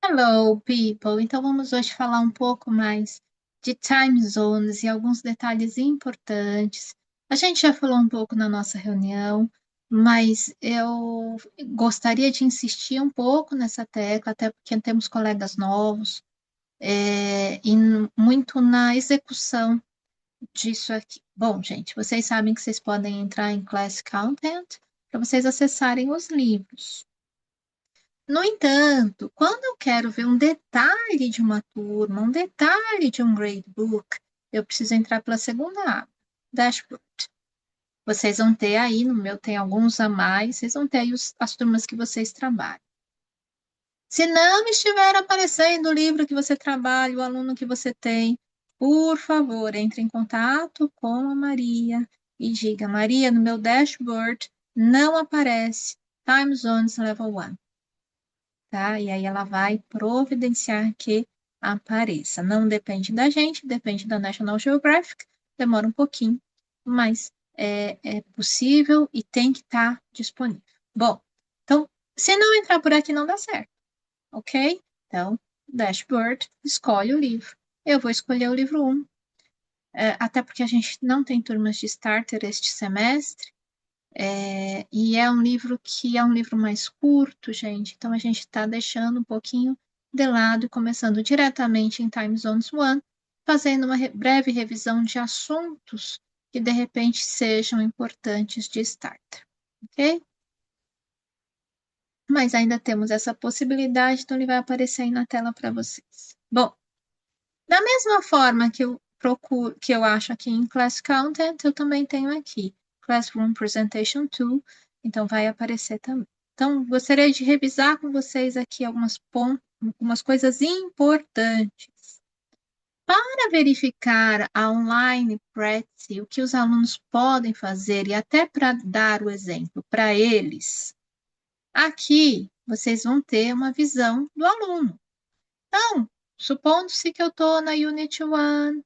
Hello, people! Então vamos hoje falar um pouco mais de time zones e alguns detalhes importantes. A gente já falou um pouco na nossa reunião, mas eu gostaria de insistir um pouco nessa tecla, até porque temos colegas novos, e muito na execução disso aqui. Bom, gente, vocês sabem que vocês podem entrar em Class Content para vocês acessarem os livros. No entanto, quando eu quero ver um detalhe de uma turma, um detalhe de um gradebook, eu preciso entrar pela segunda aba, Dashboard. Vocês vão ter aí, no meu tem alguns a mais, vocês vão ter aí as turmas que vocês trabalham. Se não estiver aparecendo o livro que você trabalha, o aluno que você tem, por favor, entre em contato com a Maria e diga, Maria, no meu dashboard não aparece Time Zones Level 1. Tá? E aí ela vai providenciar que apareça. Não depende da gente, depende da National Geographic, demora um pouquinho, mas é possível e tem que estar disponível. Bom, então, se não entrar por aqui, não dá certo, ok? Então, dashboard, escolhe o livro. Eu vou escolher o livro 1, até porque a gente não tem turmas de starter este semestre, e é um livro que é um livro mais curto, gente, então a gente está deixando um pouquinho de lado e começando diretamente em Time Zones 1, fazendo uma breve revisão de assuntos que de repente sejam importantes de starter, ok? Mas ainda temos essa possibilidade, então ele vai aparecer aí na tela para vocês. Bom, da mesma forma que eu procuro, que eu acho aqui em Class Content, eu também tenho aqui Classroom Presentation 2, então vai aparecer também. Então, gostaria de revisar com vocês aqui algumas coisas importantes. Para verificar a online practice, o que os alunos podem fazer e até para dar o exemplo para eles, aqui vocês vão ter uma visão do aluno. Então, supondo-se que eu estou na Unit 1,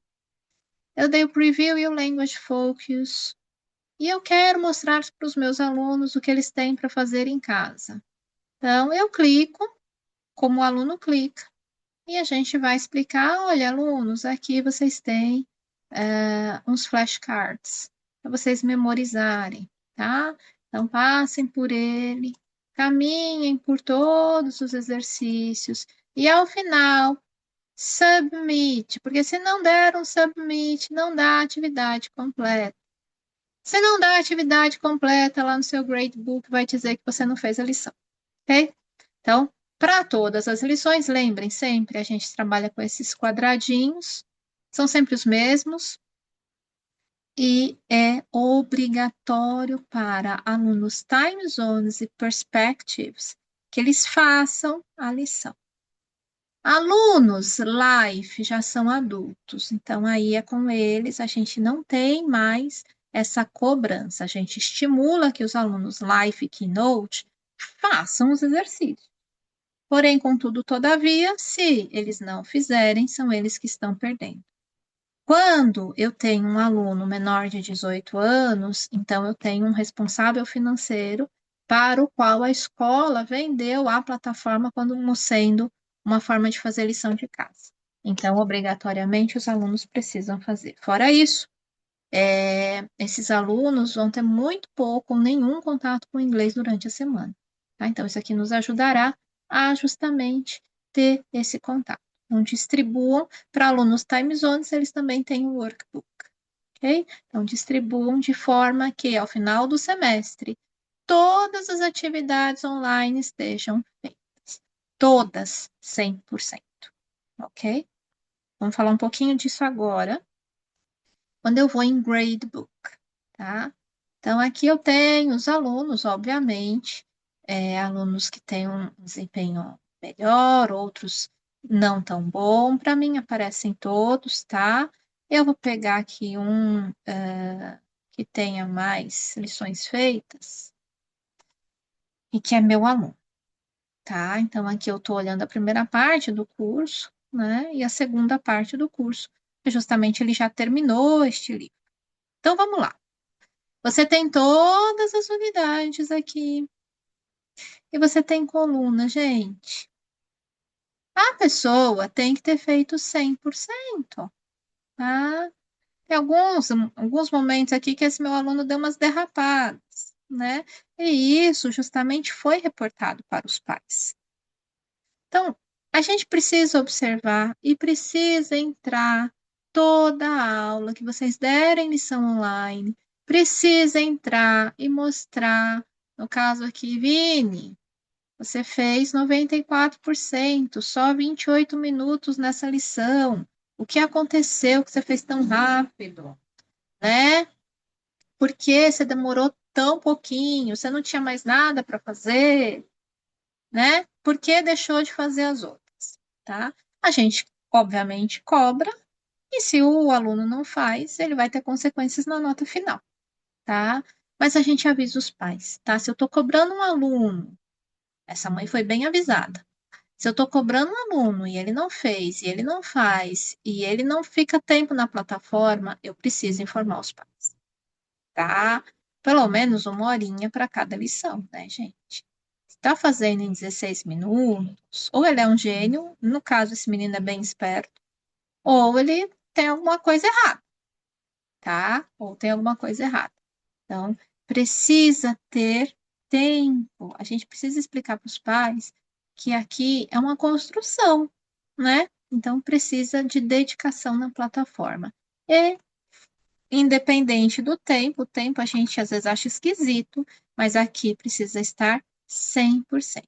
eu dei o preview e o language focus, e eu quero mostrar para os meus alunos o que eles têm para fazer em casa. Então, eu clico, como o aluno clica, e a gente vai explicar, olha, alunos, aqui vocês têm uns flashcards para vocês memorizarem, tá? Então, passem por ele, caminhem por todos os exercícios, e ao final submit, porque se não der um submit, não dá a atividade completa. Se não dá a atividade completa lá no seu gradebook, vai dizer que você não fez a lição, ok? Então, para todas as lições, lembrem sempre, a gente trabalha com esses quadradinhos, são sempre os mesmos, e é obrigatório para alunos time zones e perspectives que eles façam a lição. Alunos life já são adultos, então aí é com eles, a gente não tem mais essa cobrança, a gente estimula que os alunos life e keynote façam os exercícios. Porém, contudo, todavia, se eles não fizerem, são eles que estão perdendo. Quando eu tenho um aluno menor de 18 anos, então eu tenho um responsável financeiro para o qual a escola vendeu a plataforma como sendo uma forma de fazer lição de casa. Então, obrigatoriamente, os alunos precisam fazer. Fora isso, esses alunos vão ter muito pouco ou nenhum contato com o inglês durante a semana. Tá? Então, isso aqui nos ajudará a justamente ter esse contato. Então, distribuam para alunos time zones, eles também têm o workbook. Ok? Então, distribuam de forma que, ao final do semestre, todas as atividades online estejam feitas. Todas, 100%. Ok? Vamos falar um pouquinho disso agora quando eu vou em gradebook, tá? Então, aqui eu tenho os alunos, obviamente, alunos que têm um desempenho melhor, outros não tão bom. Para mim, aparecem todos, tá? Eu vou pegar aqui um que tenha mais lições feitas e que é meu aluno, tá? Então, aqui eu estou olhando a primeira parte do curso, né? E a segunda parte do curso, que justamente ele já terminou este livro. Então, vamos lá. Você tem todas as unidades aqui. E você tem coluna, gente. A pessoa tem que ter feito 100%, tá? Tem alguns momentos aqui que esse meu aluno deu umas derrapadas, né? E isso justamente foi reportado para os pais. Então, a gente precisa observar e precisa entrar toda a aula que vocês derem lição online, precisa entrar e mostrar, no caso aqui, Vini, você fez 94%, só 28 minutos nessa lição. O que aconteceu que você fez tão rápido, né? Por que você demorou tão pouquinho? Você não tinha mais nada para fazer, né? Por que deixou de fazer as outras, tá? A gente, obviamente, cobra, e se o aluno não faz, ele vai ter consequências na nota final, tá? Mas a gente avisa os pais, tá? Se eu estou cobrando um aluno, essa mãe foi bem avisada. Se eu estou cobrando um aluno e ele não fez, e ele não faz, e ele não fica tempo na plataforma, eu preciso informar os pais, tá? Pelo menos uma horinha para cada lição, né, gente? Está fazendo em 16 minutos, ou ele é um gênio, no caso, esse menino é bem esperto, ou ele tem alguma coisa errada, tá? Ou tem alguma coisa errada. Então, precisa ter tempo. A gente precisa explicar para os pais que aqui é uma construção, né? Então, precisa de dedicação na plataforma. E, independente do tempo, o tempo a gente às vezes acha esquisito, mas aqui precisa estar 100%.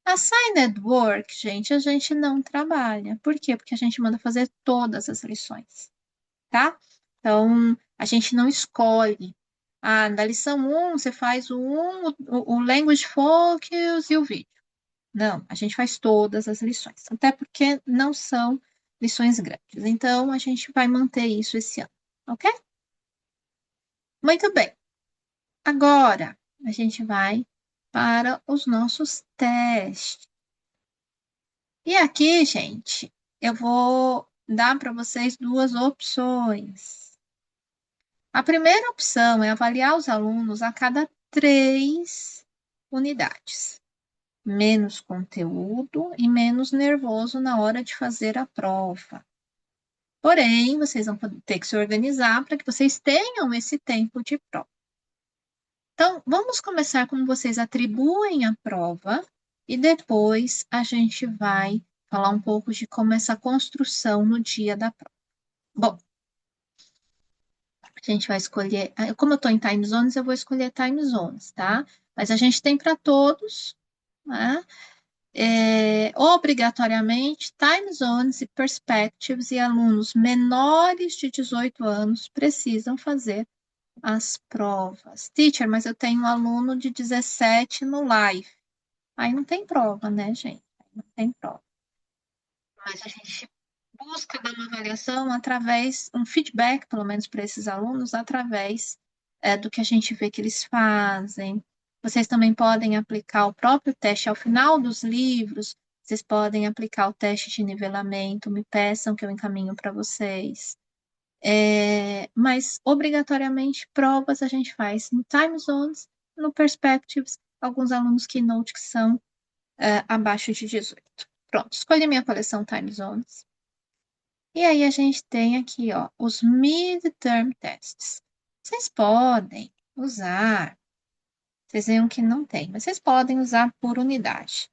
Assigned work, gente, a gente não trabalha. Por quê? Porque a gente manda fazer todas as lições, tá? Então, a gente não escolhe. Ah, na lição 1, você faz o Language Focus e o vídeo. Não, a gente faz todas as lições. Até porque não são lições grandes. Então, a gente vai manter isso esse ano, ok? Muito bem. Agora, a gente vai para os nossos testes. E aqui, gente, eu vou dar para vocês duas opções. A primeira opção é avaliar os alunos a cada 3 unidades. Menos conteúdo e menos nervoso na hora de fazer a prova. Porém, vocês vão ter que se organizar para que vocês tenham esse tempo de prova. Então, vamos começar como vocês atribuem a prova e depois a gente vai falar um pouco de como essa construção no dia da prova. Bom, a gente vai escolher, como eu estou em time zones, eu vou escolher time zones, tá? Mas a gente tem para todos, né? Obrigatoriamente, time zones e perspectives e alunos menores de 18 anos precisam fazer as provas. Teacher, mas eu tenho um aluno de 17 no live. Aí não tem prova, né, gente? Não tem prova. Mas a gente busca dar uma avaliação através, um feedback, pelo menos para esses alunos, através do que a gente vê que eles fazem. Vocês também podem aplicar o próprio teste ao final dos livros, vocês podem aplicar o teste de nivelamento, me peçam que eu encaminho para vocês. Mas, obrigatoriamente, provas a gente faz no Time Zones, no Perspectives, alguns alunos Keynote que são abaixo de 18. Pronto, escolhi minha coleção Time Zones. E aí a gente tem aqui, ó, os midterm tests. Vocês podem usar, vocês veem que não tem, mas vocês podem usar por unidade.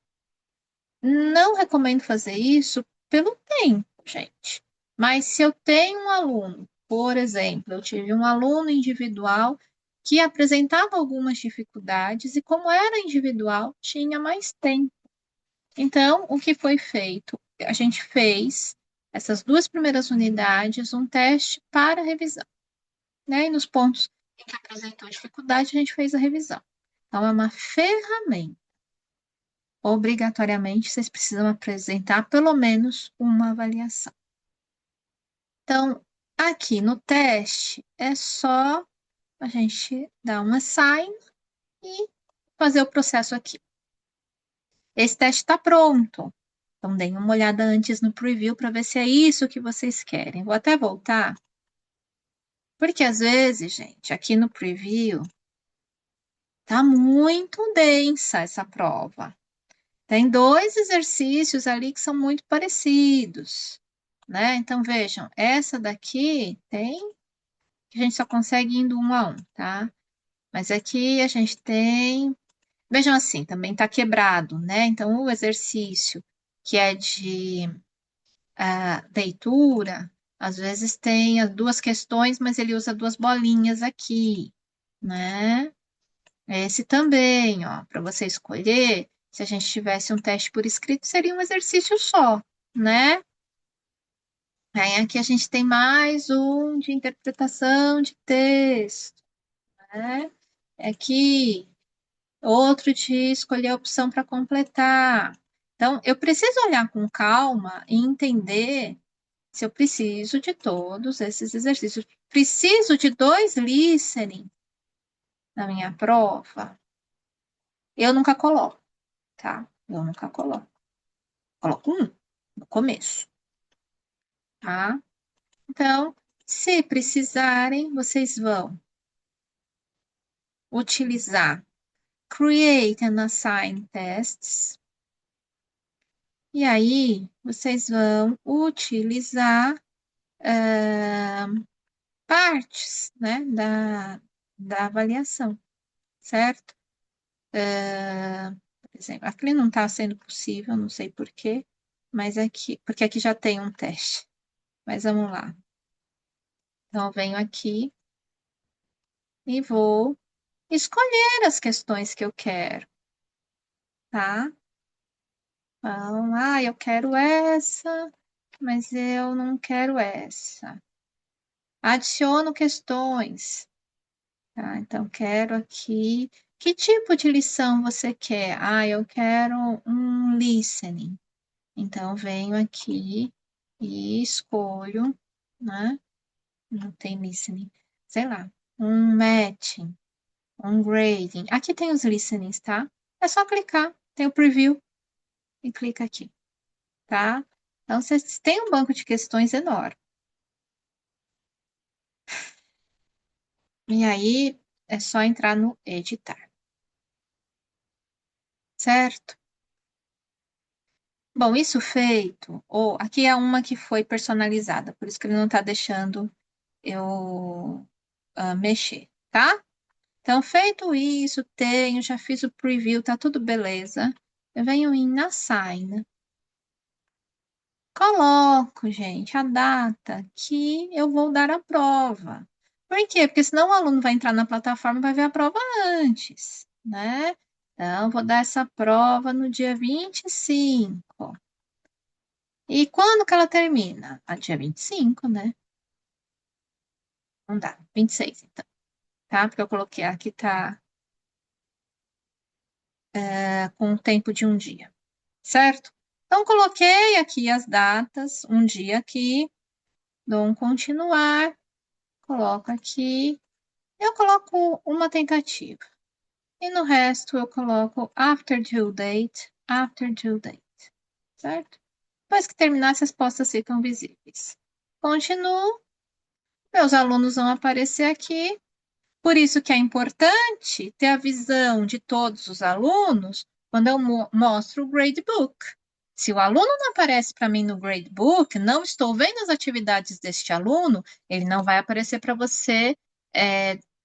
Não recomendo fazer isso pelo tempo, gente. Mas se eu tenho um aluno, por exemplo, eu tive um aluno individual que apresentava algumas dificuldades e como era individual, tinha mais tempo. Então, o que foi feito? A gente fez essas 2 primeiras unidades, um teste para revisão, né? E nos pontos em que apresentou dificuldade, a gente fez a revisão. Então, é uma ferramenta. Obrigatoriamente, vocês precisam apresentar pelo menos uma avaliação. Então, aqui no teste, é só a gente dar uma assign e fazer o processo aqui. Esse teste está pronto. Então, deem uma olhada antes no preview para ver se é isso que vocês querem. Vou até voltar, porque às vezes, gente, aqui no preview tá muito densa essa prova. Tem dois exercícios ali que são muito parecidos, né? Então, vejam, essa daqui tem, que a gente só consegue indo um a um, tá? Mas aqui a gente tem, vejam assim, também tá quebrado, né? Então, o exercício que é de leitura, às vezes tem as duas questões, mas ele usa duas bolinhas aqui, né? Esse também, ó, para você escolher, se a gente tivesse um teste por escrito, seria um exercício só, né? Aí aqui a gente tem mais um de interpretação de texto, né? Aqui, outro de escolher a opção para completar. Então, eu preciso olhar com calma e entender se eu preciso de todos esses exercícios. Preciso de dois listening na minha prova? Eu nunca coloco, tá? Eu nunca coloco. Coloco um no começo, tá? Então, se precisarem, vocês vão utilizar Create and Assign Tests. E aí, vocês vão utilizar partes, né, da avaliação, certo? Por exemplo, aqui não está sendo possível, não sei por quê, mas aqui, porque aqui já tem um teste. Mas vamos lá. Então, eu venho aqui e vou escolher as questões que eu quero, tá? Então, eu quero essa, mas eu não quero essa. Adiciono questões, tá? Então, quero aqui. Que tipo de lição você quer? Eu quero um listening. Então, venho aqui e escolho, né? Não tem listening. Sei lá, um matching, um grading. Aqui tem os listenings, tá? É só clicar, tem o preview e clica aqui, tá? Então, vocês têm um banco de questões enorme. E aí, é só entrar no editar, certo? Bom, isso feito, ou aqui é uma que foi personalizada, por isso que ele não está deixando eu mexer, tá? Então, feito isso, tenho, já fiz o preview, tá tudo beleza. Eu venho em Assign. Coloco, gente, a data que eu vou dar a prova. Por quê? Porque senão o aluno vai entrar na plataforma e vai ver a prova antes, né? Então, vou dar essa prova no dia 25. E quando que ela termina? Dia 25, né? Não dá, 26, então, tá? Porque eu coloquei aqui, tá com o tempo de um dia, certo? Então, coloquei aqui as datas, um dia aqui, dou um continuar, coloco aqui, eu coloco uma tentativa. E no resto eu coloco after due date, certo? Depois que terminar, as respostas ficam visíveis. Continuo, meus alunos vão aparecer aqui, por isso que é importante ter a visão de todos os alunos quando eu mostro o gradebook. Se o aluno não aparece para mim no gradebook, não estou vendo as atividades deste aluno, ele não vai aparecer para você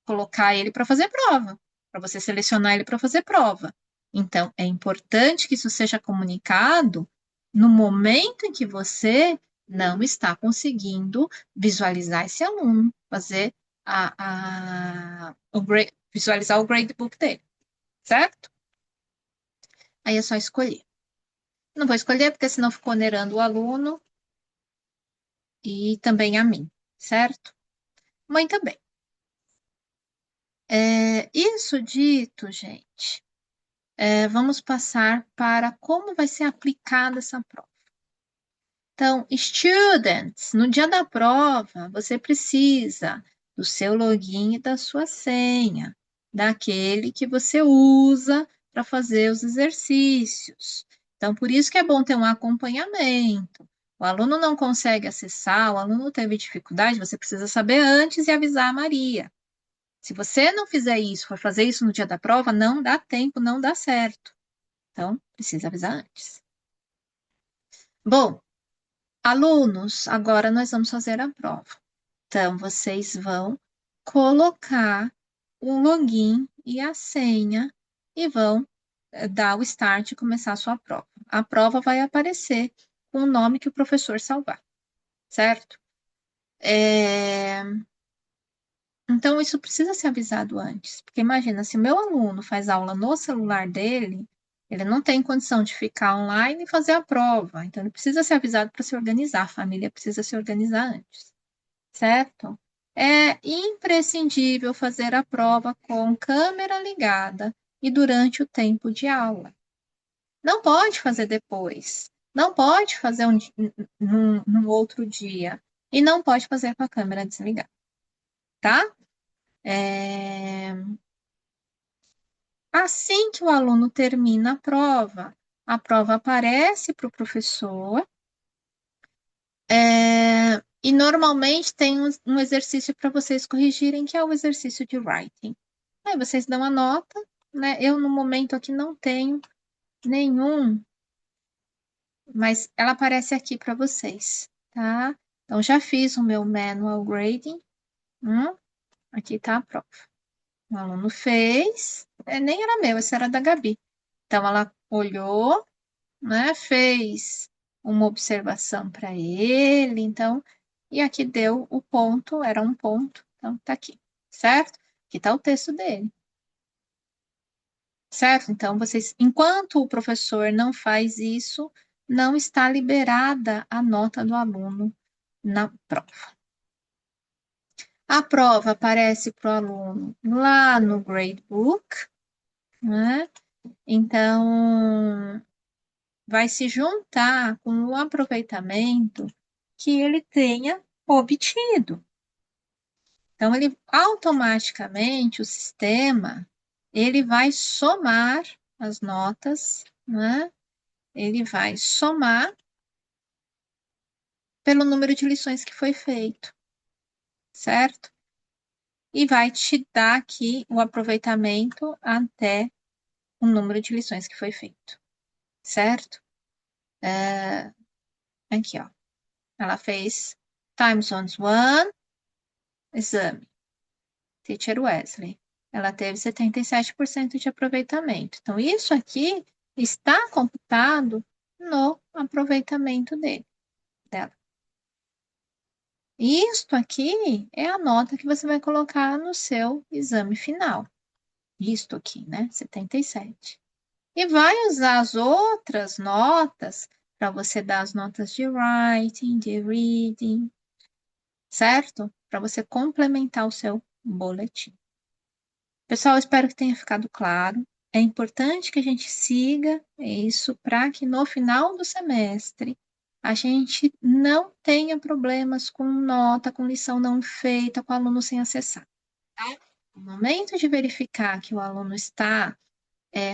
colocar ele para fazer prova, para você selecionar ele para fazer prova. Então, é importante que isso seja comunicado no momento em que você não está conseguindo visualizar esse aluno, fazer visualizar o gradebook dele, certo? Aí é só escolher. Não vou escolher porque senão ficou onerando o aluno e também a mim, certo? Muito bem. Isso dito, gente, vamos passar para como vai ser aplicada essa prova. Então, students, no dia da prova, você precisa do seu login e da sua senha, daquele que você usa para fazer os exercícios. Então, por isso que é bom ter um acompanhamento. O aluno não consegue acessar, o aluno teve dificuldade, você precisa saber antes e avisar a Maria. Se você não fizer isso, for fazer isso no dia da prova, não dá tempo, não dá certo. Então, precisa avisar antes. Bom, alunos, agora nós vamos fazer a prova. Então, vocês vão colocar o login e a senha e vão dar o start e começar a sua prova. A prova vai aparecer com o nome que o professor salvar, certo? Então, isso precisa ser avisado antes, porque imagina, se o meu aluno faz aula no celular dele, ele não tem condição de ficar online e fazer a prova, então ele precisa ser avisado para se organizar, a família precisa se organizar antes, certo? É imprescindível fazer a prova com câmera ligada e durante o tempo de aula. Não pode fazer depois, não pode fazer num outro dia, e não pode fazer com a câmera desligada, tá? É, Assim que o aluno termina a prova aparece para o professor, e normalmente tem um exercício para vocês corrigirem, que é o exercício de writing. Aí vocês dão a nota, né? Eu, no momento aqui, não tenho nenhum, mas ela aparece aqui para vocês, tá? Então, já fiz o meu manual grading. Aqui tá a prova. O aluno fez, nem era meu, esse era da Gabi. Então, ela olhou, né, fez uma observação para ele, então, e aqui deu o ponto, era um ponto, então tá aqui, certo? Aqui tá o texto dele, certo? Então, vocês, enquanto o professor não faz isso, não está liberada a nota do aluno na prova. A prova aparece para o aluno lá no gradebook, né? Então, vai se juntar com o aproveitamento que ele tenha obtido. Então, ele automaticamente, o sistema, ele vai somar as notas, né? Ele vai somar pelo número de lições que foi feito, certo? E vai te dar aqui o aproveitamento até o número de lições que foi feito, certo? Aqui, ó. Ela fez Times One, exame. Teacher Wesley. Ela teve 77% de aproveitamento. Então, isso aqui está computado no aproveitamento dela. Isto aqui é a nota que você vai colocar no seu exame final. Isto aqui, né? 77. E vai usar as outras notas para você dar as notas de writing, de reading, certo? Para você complementar o seu boletim. Pessoal, espero que tenha ficado claro. É importante que a gente siga isso para que no final do semestre a gente não tenha problemas com nota, com lição não feita, com aluno sem acessar. Tá? No momento de verificar que o aluno está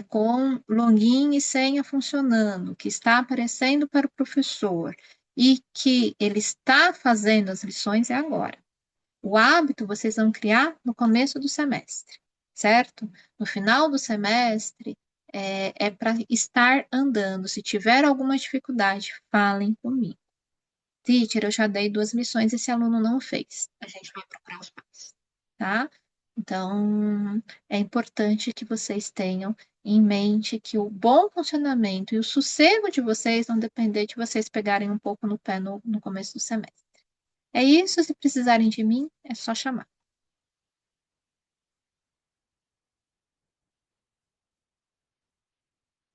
com login e senha funcionando, que está aparecendo para o professor e que ele está fazendo as lições, é agora. O hábito vocês vão criar no começo do semestre, certo? No final do semestre é para estar andando. Se tiver alguma dificuldade, falem comigo. Teacher, eu já dei 2 lições e esse aluno não fez. A gente vai procurar os pais, tá? Então, é importante que vocês tenham em mente que o bom funcionamento e o sossego de vocês vão depender de vocês pegarem um pouco no pé no começo do semestre. É isso, se precisarem de mim, é só chamar.